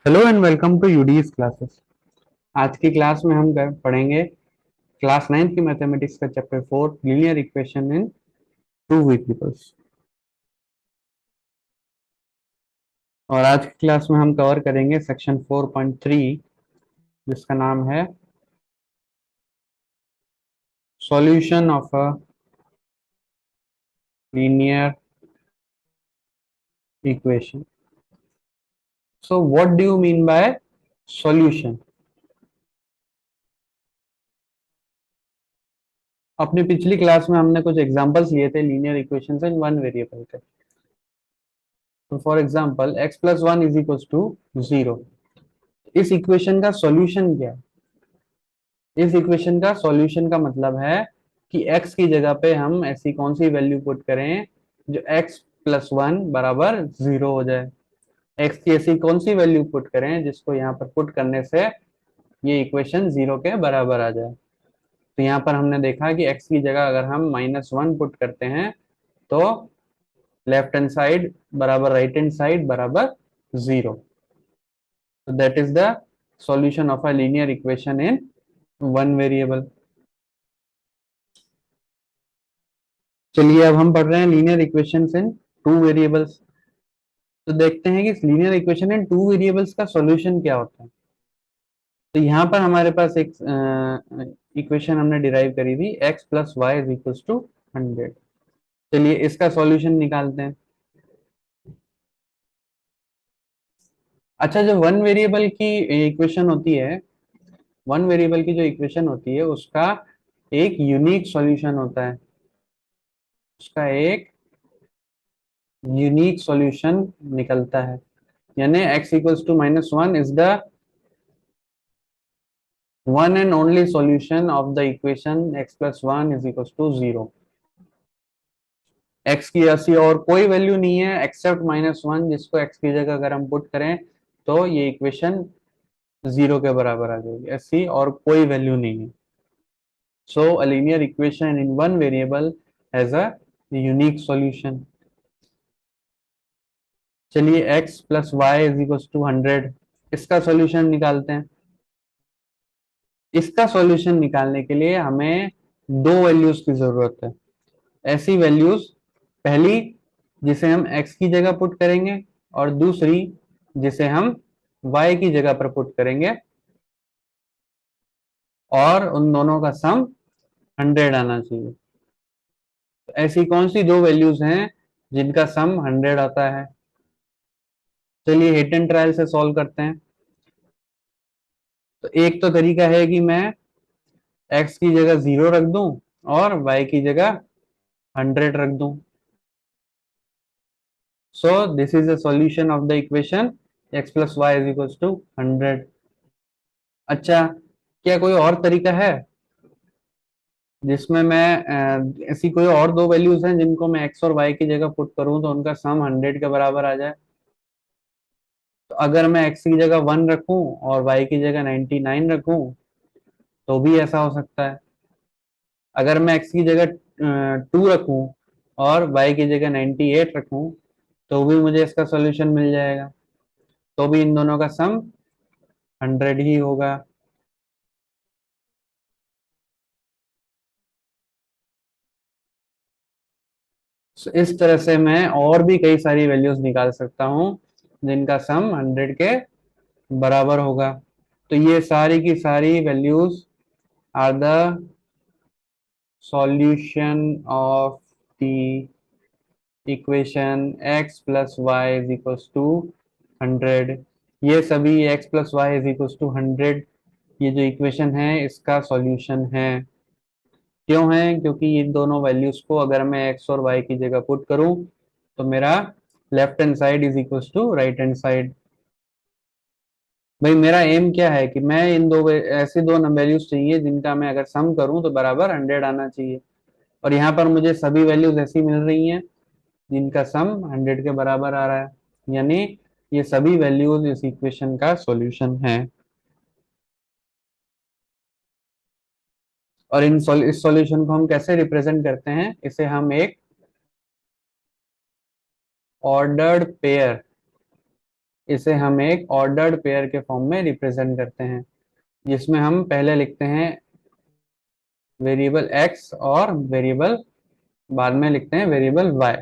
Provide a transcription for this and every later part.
Hello and welcome to यूडीज classes. आज की क्लास में हम पढ़ेंगे क्लास 9th की मैथमेटिक्स का चैप्टर 4 लीनियर इक्वेशन इन टू वेरिएबल्स। और आज की क्लास में हम कवर करेंगे सेक्शन 4.3 जिसका नाम है solution of a linear equation. So what do you mean by solution? अपनी पिछली क्लास में हमने कुछ एग्जांपल्स लिए थे linear equations in one variable के। तो for example x plus one is equal to 0। इस इक्वेशन का सॉल्यूशन क्या है? इस इक्वेशन का सॉल्यूशन का मतलब है कि x की जगह पे हम ऐसी कौन सी वैल्यू पुट करें जो x प्लस वन बराबर 0 हो जाए। x की ऐसी कौन सी वैल्यू पुट करें जिसको यहाँ पर पुट करने से ये इक्वेशन 0 के बराबर आ जाए। तो यहाँ पर हमने देखा कि x की जगह अगर हम -1 पुट करते हैं तो लेफ्ट हैंड साइड बराबर राइट हैंड साइड बराबर 0। तो that is the solution of a linear equation in one variable. चलिए अब हम पढ़ रहे हैं लीनियर इक्वेशंस इन टू वेरिएबल्स। तो देखते हैं कि लीनियर इक्वेशन इन टू वेरिएबल्स का सॉल्यूशन क्या होता है। तो यहाँ पर हमारे पास एक इक्वेशन हमने डिराइव करी थी x plus y is equal to 100। चलिए इसका सॉल्यूशन निकालते हैं। अच्छा, जो वन वेरिएबल की इक्वेशन होती है, वन वेरिएबल की जो इक्वेशन होती है उसका एक यूनिक सॉल्यूशन होता है। उसका एक यूनिक सॉल्यूशन निकलता है, यानी x equals to -1 is the one and only solution of the equation x plus 1 is equals to 0। x की ऐसी और कोई वैल्यू नहीं है एक्सेप्ट -1 जिसको x की जगह अगर हम पुट करें तो ये इक्वेशन 0 के बराबर आ जाएगी। ऐसी और कोई वैल्यू नहीं है। So a linear equation in one variable has a unique solution. चलिए x plus y is equal to 100, इसका सॉल्यूशन निकालते हैं। इसका सॉल्यूशन निकालने के लिए हमें दो वैल्यूज की जरूरत है। ऐसी वैल्यूज, पहली जिसे हम x की जगह पुट करेंगे और दूसरी जिसे हम y की जगह पर पुट करेंगे, और उन दोनों का सम 100 आना चाहिए। तो ऐसी कौन सी दो वैल्यूज हैं जिनका सम 100 आता है? चलिए हिट एंड ट्रायल से सॉल्व करते हैं। तो एक तो तरीका है कि मैं x की जगह 0 रख दूं और y की जगह 100 रख दूं। So this is the solution of the equation x plus y is equal to 100। अच्छा, क्या कोई और तरीका है जिसमें मैं ऐसी कोई और दो वैल्यूज हैं जिनको मैं x और y की जगह पुट करूं तो उनका सम 100 के बराबर आ जाए? तो अगर मैं x की जगह 1 रखूं और y की जगह 99 रखूं तो भी ऐसा हो सकता है। अगर मैं x की जगह 2 रखूं और y की जगह 98 रखूं तो भी मुझे इसका सॉल्यूशन मिल जाएगा। तो भी इन दोनों का सम 100 ही होगा। So, इस तरह से मैं और भी कई सारी वैल्यूज निकाल सकता हूँ जिनका सम 100 के बराबर होगा। तो ये सारी की सारी values are the solution of the equation x plus y is equals to 100। ये सभी x plus y is equals to 100 ये जो इक्वेशन है इसका सॉल्यूशन है। क्यों है? क्योंकि इन दोनों वैल्यूज को अगर मैं x और y की जगह पुट करूं तो मेरा left hand side is equals to right hand side. भाई मेरा एम क्या है कि मैं इन दो ऐसी दो वैल्यूज चाहिए जिनका मैं अगर सम करूं तो बराबर 100 आना चाहिए। और यहाँ पर मुझे सभी वैल्यूज ऐसी मिल रही हैं जिनका सम 100 के बराबर आ रहा है, यानी ये सभी वैल्यूज इस इक्वेशन का सॉल्यूशन है। और इस सॉल्यूशन को हम कैसे रिप्रेजेंट करते हैं? इसे हम एक ऑर्डर्ड पेयर इसे हम एक ऑर्डर्ड पेयर के फॉर्म में रिप्रेजेंट करते हैं, जिसमें हम पहले लिखते हैं वेरिएबल x और वेरिएबल बाद में लिखते हैं वेरिएबल y।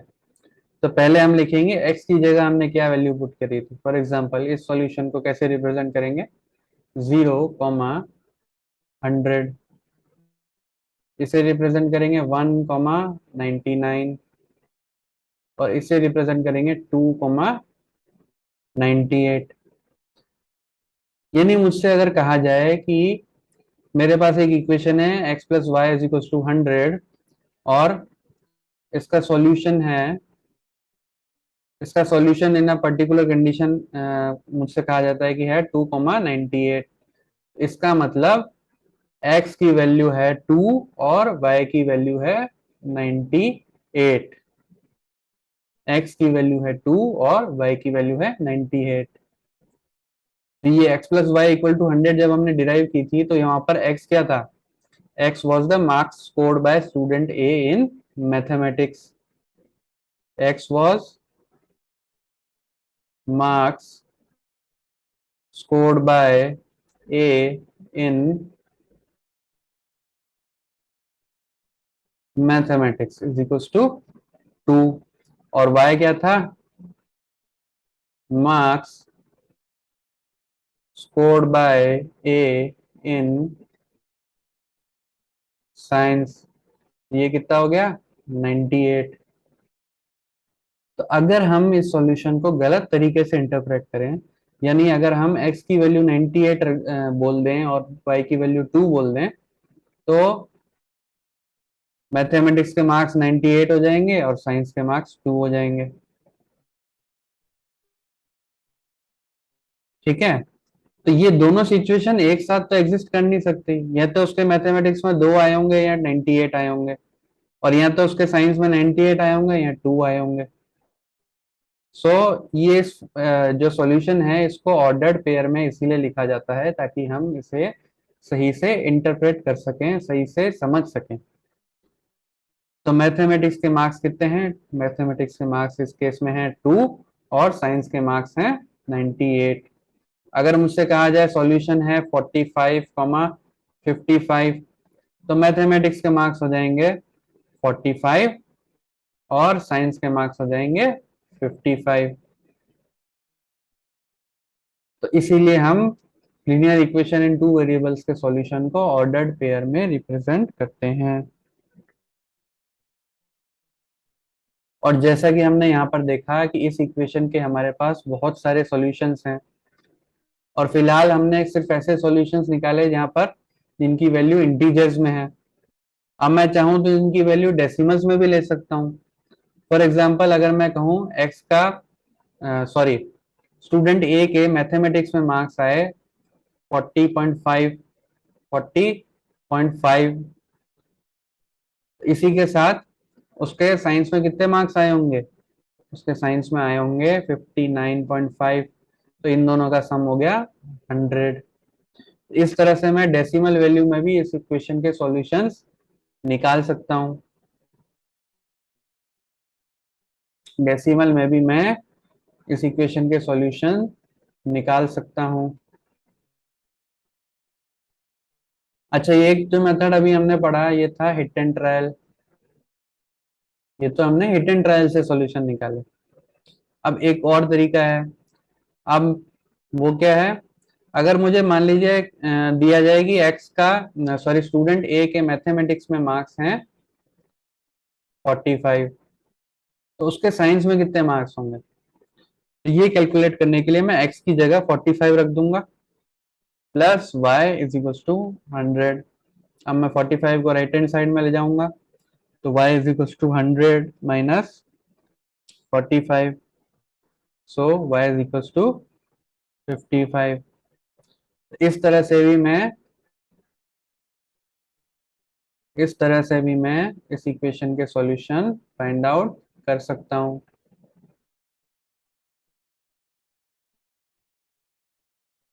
तो पहले हम लिखेंगे x की जगह हमने क्या वैल्यू पुट करी थी। फॉर एग्जांपल इस सॉल्यूशन को कैसे रिप्रेजेंट करेंगे, 0,100, इसे रिप्रेजेंट करेंगे 1,99 और इसे रिप्रेजेंट करेंगे 2,98। यानी मुझसे अगर कहा जाए कि मेरे पास एक इक्वेशन है x plus y is equal to 100 और इसका सॉल्यूशन है, इसका solution in a particular condition मुझसे कहा जाता है कि है 2,98। इसका मतलब x की वैल्यू है 2 और y की वैल्यू है 98। x की वैल्यू है 2 और y की वैल्यू है 98। तो ये x plus y equal to 100 जब हमने डिराइव की थी तो यहाँ पर x क्या था, x was the marks scored by student A in mathematics. x was marks scored by A in mathematics is equals to 2 और y क्या था, marks scored by A in science, ये कितना हो गया 98। तो अगर हम इस सॉल्यूशन को गलत तरीके से इंटरप्रेट करें, यानी अगर हम x की वैल्यू 98 बोल दें और y की वैल्यू 2 बोल दें, तो मैथमेटिक्स के मार्क्स 98 हो जाएंगे और साइंस के मार्क्स 2 हो जाएंगे। ठीक है, तो ये दोनों सिचुएशन एक साथ तो एग्जिस्ट कर नहीं सकती। या तो उसके मैथमेटिक्स में 2 आए होंगे या 98 आए होंगे, और या तो उसके साइंस में 98 आए होंगे या 2 आए होंगे। सो ये जो सॉल्यूशन है इसको ऑर्डर्ड पेयर में इसीलिए लिखा जाता है ताकि हम इसे सही से इंटरप्रेट कर सकें, सही से समझ सकें। तो मैथमेटिक्स के मार्क्स कितने हैं, मैथमेटिक्स के मार्क्स इस केस में है 2 और साइंस के मार्क्स हैं 98। अगर मुझसे कहा जाए सॉल्यूशन है 45,55, तो मैथमेटिक्स के मार्क्स हो जाएंगे 45 और साइंस के मार्क्स हो जाएंगे 55। तो इसीलिए हम लीनियर इक्वेशन इन टू वेरिएबल्स के सॉल्यूशन को ऑर्डर्ड पेयर में रिप्रेजेंट करते हैं। और जैसा कि हमने यहाँ पर देखा कि इस इक्वेशन के हमारे पास बहुत सारे सॉल्यूशंस हैं, और फिलहाल हमने सिर्फ ऐसे सॉल्यूशंस निकाले जहाँ पर जिनकी वैल्यू इंटीजर्स में है। अब मैं चाहूँ तो इनकी वैल्यू डेसिमल्स में भी ले सकता हूँ। फॉर एग्जाम्पल अगर मैं कहूँ एक्स का सॉरी स्टूडेंट ए के मैथमेटिक्स में मार्क्स आए 40.5, 40.5, इसी के साथ उसके साइंस में कितने मार्क्स आए होंगे, उसके साइंस में आए होंगे 59.5। तो इन दोनों का सम हो गया 100। इस तरह से मैं डेसिमल वैल्यू में भी इस इक्वेशन के सॉल्यूशंस निकाल सकता हूँ। डेसिमल में भी मैं इस इक्वेशन के सॉल्यूशन निकाल सकता हूँ। अच्छा, ये एक जो मेथड अभी हमने पढ़ा ये था हिट एंड ट्रायल, ये तो हमने हिट एंड ट्रायल से सॉल्यूशन निकाले। अब एक और तरीका है, अब वो क्या है, अगर मुझे मान लीजिए दिया जाए कि एक्स का सॉरी स्टूडेंट ए के मैथमेटिक्स में मार्क्स हैं 45, तो उसके साइंस में कितने मार्क्स होंगे। तो ये कैलकुलेट करने के लिए मैं एक्स की जगह 45 रख दूंगा plus y is equal to 100। अब मैं 45 को राइट हैंड साइड में ले जाऊंगा तो y is equal to 100 minus 45, so y is equal to 55। इस तरह से भी मैं इस तरह से भी मैं इस इक्वेशन के सॉल्यूशन फाइंड आउट कर सकता हूं।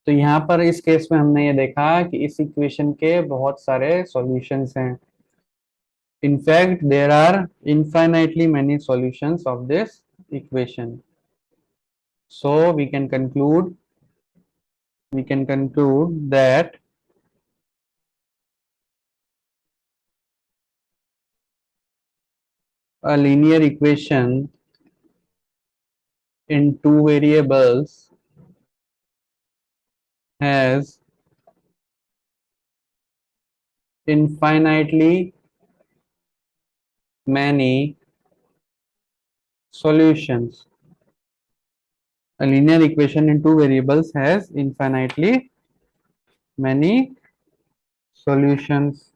तो यहाँ पर इस केस में हमने ये देखा कि इस इक्वेशन के बहुत सारे सॉल्यूशंस हैं। In fact, there are infinitely many solutions of this equation. So we can conclude that a linear equation in two variables has infinitely many solutions. A linear equation in two variables has infinitely many solutions.